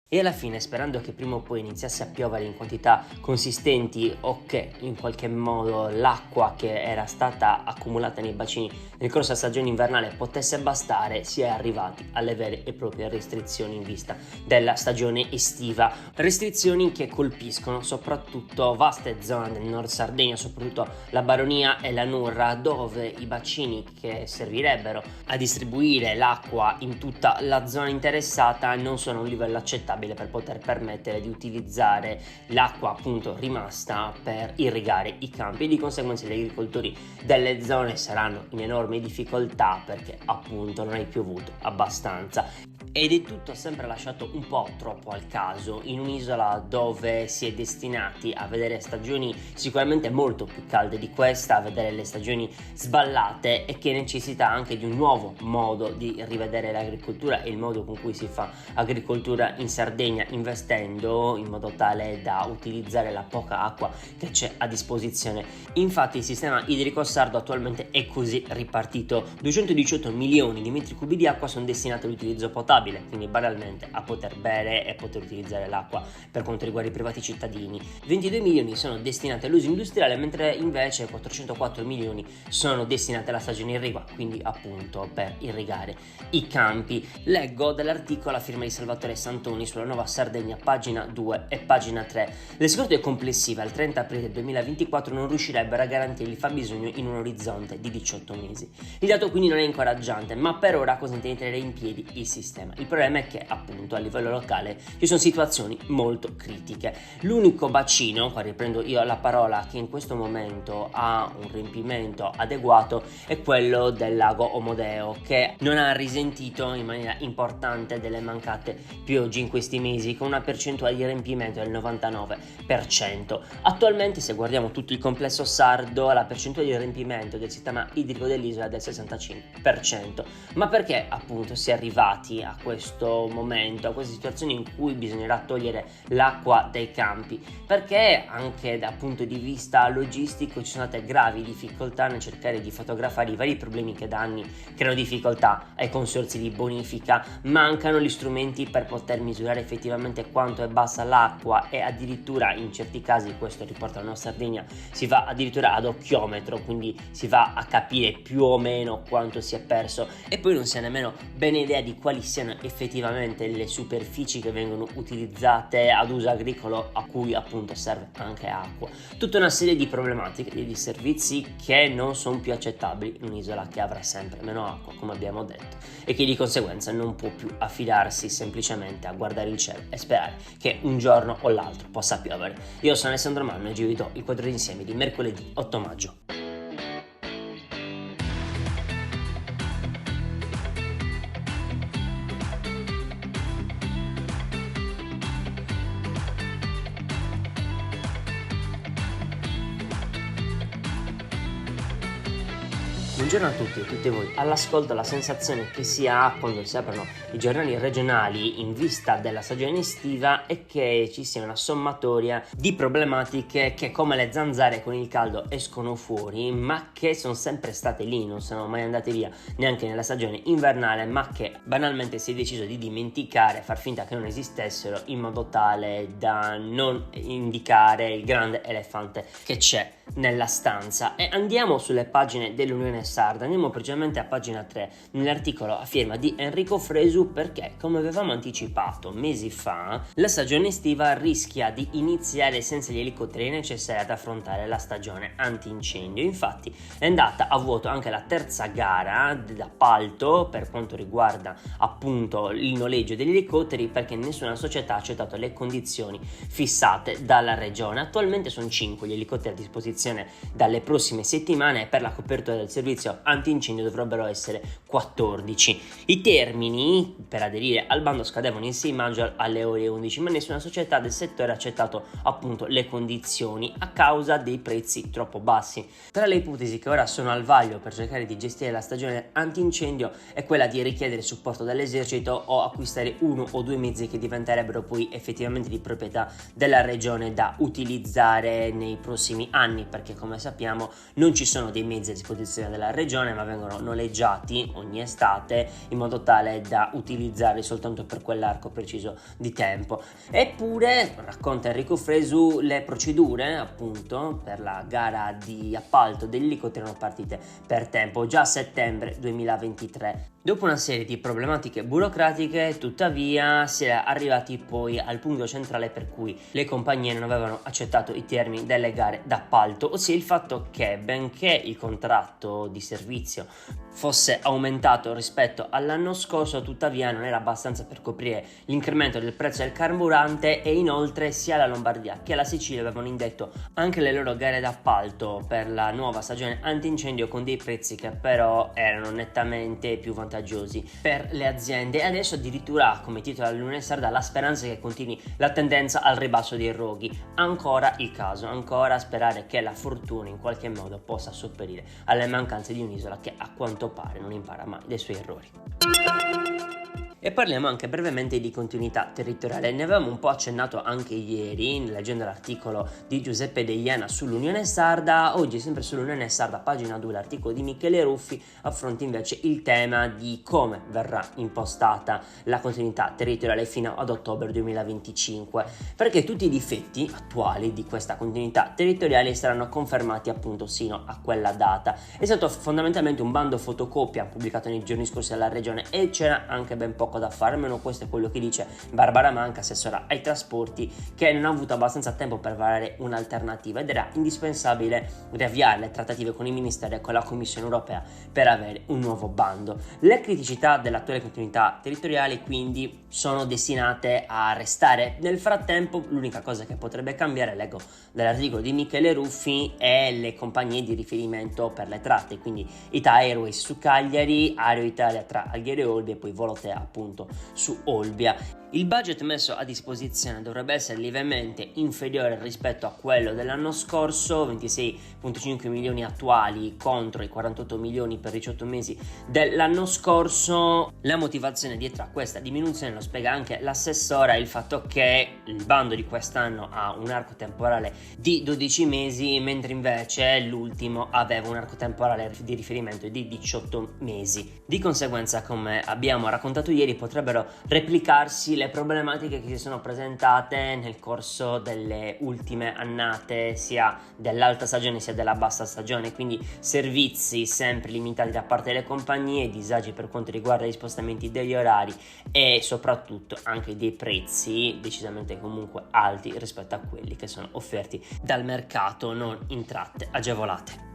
E alla fine, sperando che prima o poi iniziasse a piovere in quantità consistenti o che in qualche modo l'acqua che era stata accumulata nei bacini nel corso della stagione invernale potesse bastare, si è arrivati alle vere e proprie restrizioni in vista della stagione estiva. Restrizioni che colpiscono soprattutto vaste zone del Nord Sardegna, soprattutto la Baronia e la Nurra, dove i bacini che servirebbero a distribuire l'acqua in tutta la zona interessata non sono a un livello accettabile per poter permettere di utilizzare l'acqua appunto rimasta per irrigare i campi, e di conseguenza gli agricoltori delle zone saranno in enorme difficoltà perché appunto non è piovuto abbastanza. Ed è tutto sempre lasciato un po' troppo al caso in un'isola dove si è destinati a vedere stagioni sicuramente molto più calde di questa, a vedere le stagioni sballate, e che necessita anche di un nuovo modo di rivedere l'agricoltura e il modo con cui si fa agricoltura in Sardegna, investendo in modo tale da utilizzare la poca acqua che c'è a disposizione. Infatti il sistema idrico sardo attualmente è così ripartito: 218 milioni di metri cubi di acqua sono destinati all'utilizzo potabile, quindi banalmente a poter bere e poter utilizzare l'acqua per quanto riguarda i privati cittadini. 22 milioni sono destinati all'uso industriale, mentre invece 404 milioni sono destinati alla stagione irrigua, quindi appunto per irrigare i campi. Leggo dall'articolo a firma di Salvatore Santoni sulla Nuova Sardegna, pagina 2 e pagina 3. Le scorte complessive al 30 aprile 2024 non riuscirebbero a garantire il fabbisogno in un orizzonte di 18 mesi. Il dato quindi non è incoraggiante, ma per ora consente di tenere in piedi il sistema. Il problema è che appunto a livello locale ci sono situazioni molto critiche. L'unico bacino, qua riprendo io la parola, che in questo momento ha un riempimento adeguato è quello del lago Omodeo, che non ha risentito in maniera importante delle mancate piogge in questi mesi, con una percentuale di riempimento del 99%. Attualmente, se guardiamo tutto il complesso sardo, la percentuale di riempimento del sistema idrico dell'isola è del 65%. Ma perché appunto si è arrivati a questo momento, a questa situazione in cui bisognerà togliere l'acqua dai campi? Perché anche dal punto di vista logistico ci sono state gravi difficoltà nel cercare di fotografare i vari problemi che da anni creano difficoltà ai consorzi di bonifica. Mancano gli strumenti per poter misurare effettivamente quanto è bassa l'acqua, e addirittura in certi casi, questo riporta la nostra Sardegna, si va addirittura ad occhiometro, quindi si va a capire più o meno quanto si è perso, e poi non si ha nemmeno bene idea di quali siano effettivamente le superfici che vengono utilizzate ad uso agricolo, a cui appunto serve anche acqua. Tutta una serie di problematiche e di servizi che non sono più accettabili in un'isola che avrà sempre meno acqua, come abbiamo detto, e che di conseguenza non può più affidarsi semplicemente a guardare il cielo e sperare che un giorno o l'altro possa piovere. Io sono Alessandro Manno e vi do il quadro d'insieme di mercoledì 8 maggio. Buongiorno a tutti e a tutte voi. All'ascolto, la sensazione che si ha quando si aprono i giornali regionali in vista della stagione estiva è che ci sia una sommatoria di problematiche che, come le zanzare con il caldo, escono fuori, ma che sono sempre state lì, non sono mai andate via neanche nella stagione invernale, ma che banalmente si è deciso di dimenticare, far finta che non esistessero, in modo tale da non indicare il grande elefante che c'è nella stanza. E andiamo sulle pagine dell'Unione Sarda, andiamo precisamente a pagina 3 nell'articolo a firma di Enrico Fresu, perché, come avevamo anticipato mesi fa, la stagione estiva rischia di iniziare senza gli elicotteri necessari ad affrontare la stagione antincendio. Infatti è andata a vuoto anche la terza gara d'appalto per quanto riguarda appunto il noleggio degli elicotteri, perché nessuna società ha accettato le condizioni fissate dalla regione. Attualmente sono 5 gli elicotteri a disposizione dalle prossime settimane, e per la copertura del servizio antincendio dovrebbero essere 14. I termini per aderire al bando scadevano il 6 maggio alle ore 11, ma nessuna società del settore ha accettato appunto le condizioni a causa dei prezzi troppo bassi. Tra le ipotesi che ora sono al vaglio per cercare di gestire la stagione antincendio è quella di richiedere supporto dall'esercito o acquistare uno o due mezzi che diventerebbero poi effettivamente di proprietà della regione da utilizzare nei prossimi anni perché come sappiamo non ci sono dei mezzi a disposizione della regione, ma vengono noleggiati ogni estate in modo tale da utilizzarli soltanto per quell'arco preciso di tempo. Eppure, racconta Enrico Fresu, le procedure appunto per la gara di appalto degli elicotteri erano partite per tempo, già a settembre 2023. Dopo una serie di problematiche burocratiche, tuttavia, si è arrivati poi al punto centrale per cui le compagnie non avevano accettato i termini delle gare d'appalto, ossia il fatto che, benché il contratto di servizio fosse aumentato rispetto all'anno scorso, tuttavia non era abbastanza per coprire l'incremento del prezzo del carburante, e inoltre sia la Lombardia che la Sicilia avevano indetto anche le loro gare d'appalto per la nuova stagione antincendio con dei prezzi che però erano nettamente più vantaggiosi per le aziende. E adesso addirittura, come titola l'Unione Sarda, la speranza è che continui la tendenza al ribasso dei roghi. Ancora il caso, ancora sperare che la fortuna in qualche modo possa sopperire alle mancanze di un'isola che a quanto pare non impara mai dai suoi errori. E parliamo anche brevemente di continuità territoriale. Ne avevamo un po' accennato anche ieri leggendo l'articolo di Giuseppe Deiana sull'Unione Sarda. Oggi, sempre sull'Unione Sarda, pagina 2, l'articolo di Michele Ruffi affronta invece il tema di come verrà impostata la continuità territoriale fino ad ottobre 2025, perché tutti i difetti attuali di questa continuità territoriale saranno confermati appunto sino a quella data. È stato fondamentalmente un bando fotocopia pubblicato nei giorni scorsi dalla regione e c'era anche ben poco da fare, almeno questo è quello che dice Barbara Manca, assessora ai trasporti, che non ha avuto abbastanza tempo per varare un'alternativa ed era indispensabile riavviare le trattative con i ministeri e con la Commissione europea per avere un nuovo bando. Le criticità dell'attuale continuità territoriale quindi sono destinate a restare. Nel frattempo l'unica cosa che potrebbe cambiare, leggo dall'articolo di Michele Ruffi, è le compagnie di riferimento per le tratte, quindi Ita Airways su Cagliari, Aereo Italia tra Alghero e Olbia e poi Volotea appunto su Olbia. Il budget messo a disposizione dovrebbe essere lievemente inferiore rispetto a quello dell'anno scorso, 26,5 milioni attuali contro i 48 milioni per 18 mesi dell'anno scorso. La motivazione dietro a questa diminuzione lo spiega anche l'assessora, il fatto che il bando di quest'anno ha un arco temporale di 12 mesi, mentre invece l'ultimo aveva un arco temporale di riferimento di 18 mesi. Di conseguenza, come abbiamo raccontato ieri, potrebbero replicarsi le problematiche che si sono presentate nel corso delle ultime annate, sia dell'alta stagione sia della bassa stagione, quindi servizi sempre limitati da parte delle compagnie, disagi per quanto riguarda gli spostamenti degli orari e soprattutto anche dei prezzi decisamente comunque alti rispetto a quelli che sono offerti dal mercato non in tratte agevolate.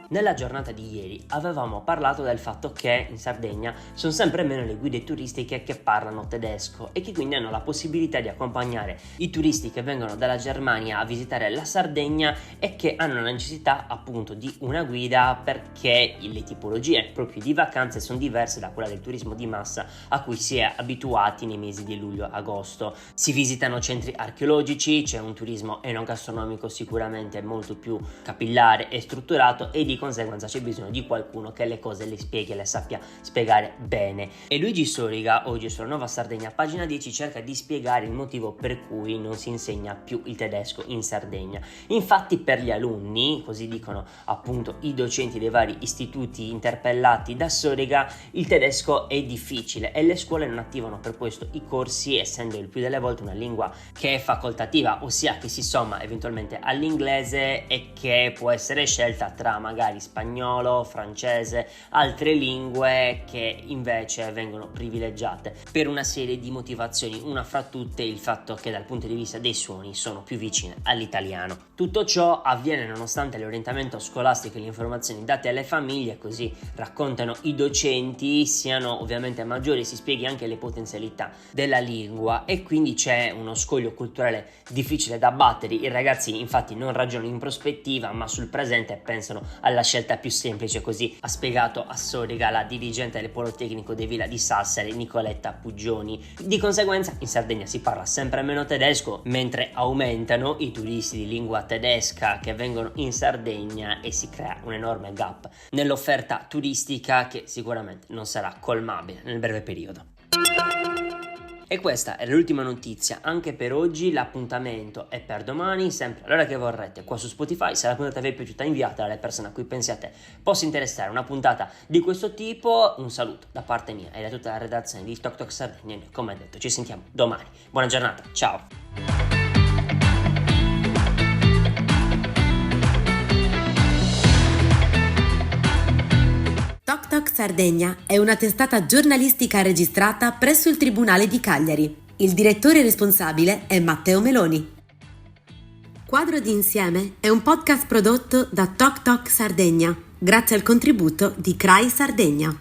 Nella giornata di ieri avevamo parlato del fatto che in Sardegna sono sempre meno le guide turistiche che parlano tedesco e che quindi hanno la possibilità di accompagnare i turisti che vengono dalla Germania a visitare la Sardegna e che hanno la necessità appunto di una guida, perché le tipologie proprio di vacanze sono diverse da quella del turismo di massa a cui si è abituati nei mesi di luglio-agosto. Si visitano centri archeologici, c'è un turismo enogastronomico sicuramente molto più capillare e strutturato e di conseguenza c'è bisogno di qualcuno che le cose le spieghi e le sappia spiegare bene. E Luigi Soriga oggi sulla Nuova Sardegna, pagina 10, cerca di spiegare il motivo per cui non si insegna più il tedesco in Sardegna. Infatti per gli alunni, così dicono appunto i docenti dei vari istituti interpellati da Soriga, il tedesco è difficile e le scuole non attivano per questo i corsi, essendo il più delle volte una lingua che è facoltativa, ossia che si somma eventualmente all'inglese e che può essere scelta tra magari spagnolo, francese, altre lingue che invece vengono privilegiate per una serie di motivazioni, una fra tutte il fatto che dal punto di vista dei suoni sono più vicine all'italiano. Tutto ciò avviene nonostante l'orientamento scolastico e le informazioni date alle famiglie, così raccontano i docenti, siano ovviamente maggiori, si spieghi anche le potenzialità della lingua e quindi c'è uno scoglio culturale difficile da battere. I ragazzi infatti non ragionano in prospettiva ma sul presente e pensano alla scelta più semplice, così ha spiegato a Soriga la dirigente del Politecnico di Villa di Sassari, Nicoletta Puggioni. Di conseguenza in Sardegna si parla sempre meno tedesco, mentre aumentano i turisti di lingua tedesca che vengono in Sardegna e si crea un enorme gap nell'offerta turistica che sicuramente non sarà colmabile nel breve periodo. E questa è l'ultima notizia anche per oggi. L'appuntamento è per domani, sempre all'ora che vorrete, qua su Spotify. Se la puntata vi è piaciuta, inviatela alle persone a cui pensiate possa interessare una puntata di questo tipo. Un saluto da parte mia e da tutta la redazione di Tok Tok Sardegna. Come detto, ci sentiamo domani. Buona giornata, ciao! Tok Tok Sardegna è una testata giornalistica registrata presso il Tribunale di Cagliari. Il direttore responsabile è Matteo Meloni. Quadro di Insieme è un podcast prodotto da Tok Tok Sardegna, grazie al contributo di CRAI Sardegna.